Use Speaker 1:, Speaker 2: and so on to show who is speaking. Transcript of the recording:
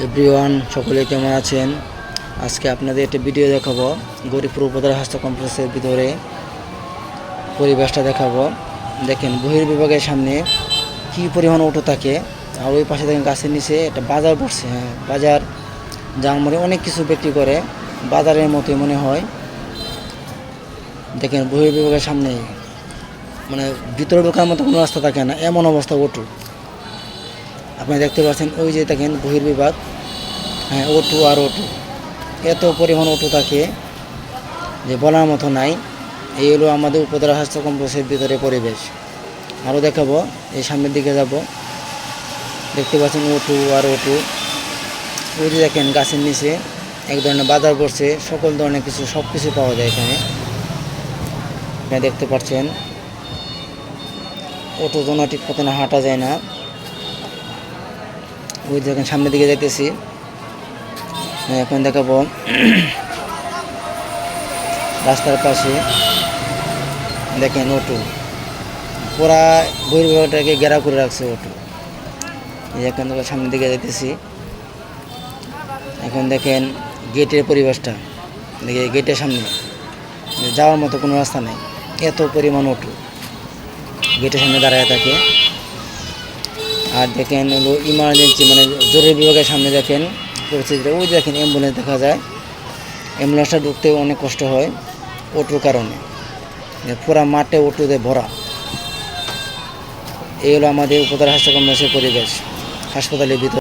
Speaker 1: Everyone, সকলে কেমন আছেন? আজকে আপনাদের একটা ভিডিও দেখাবো। গরিবপুর উপজেলা স্বাস্থ্য কমপ্লেক্সের ভিতরে পরিবেশটা দেখাবো। দেখেন বহির্বিভাগের সামনে কী পরিমাণ অটো থাকে, আর ওই পাশে দেখেন গাছের নিচে একটা বাজার বসছে। বাজার জামরে অনেক কিছু বিক্রি করে, বাজারের মতোই মনে হয়। দেখেন বহির্বিভাগের সামনে মানে ভিতরে ঢোকার মতো কোনো রাস্তা থাকে না, এমন অবস্থা অটো। আপনি দেখতে পাচ্ছেন ওই যে দেখেন বহির্বিভাগ, অটো আর অটো, এত পরিমাণ অটো থাকে যে বলার মতো নাই। এই হলো আমাদের উপজেলা স্বাস্থ্য কমপ্লেক্সের ভিতরে পরিবেশ। আরও দেখাবো, এই সামনের দিকে যাব। দেখতে পাচ্ছেন অটো আর অটো। ওই যে দেখেন গাছের নিচে এক ধরনের বাজার করছে, সকল ধরনের কিছু সব কিছু পাওয়া যায় এখানে। আপনি দেখতে পাচ্ছেন অটো জন্য ঠিক মতো না হাঁটা যায় না। ওই দেখেন সামনের দিকে যাইতেছি। এখন দেখাবো রাস্তার পাশে দেখেন অটো, পুরা বহির্বিভাগটাকে ঘেরাও করে রাখছে অটো। এখন সামনের দিকে যাইতেছি। এখন দেখেন গেটের পরিবেশটা, দেখে গেটের সামনে যাওয়ার মতো কোনো রাস্তা নেই, এত পরিমাণ অটো গেটের সামনে দাঁড়ায় থাকে। আর দেখেন হলো ইমার্জেন্সি মানে জরুরি বিভাগের সামনে দেখেন পরিস্থিতিটা। ওই দেখেন অ্যাম্বুলেন্স দেখা যায়, অ্যাম্বুলেন্সটা ঢুকতেও অনেক কষ্ট হয় অটোর কারণে। পুরা মাঠে অটোতে ভরা। এই হলো আমাদের উপজেলা স্বাস্থ্য কমপ্লেক্সের পরিবেশ হাসপাতালের ভিতরে।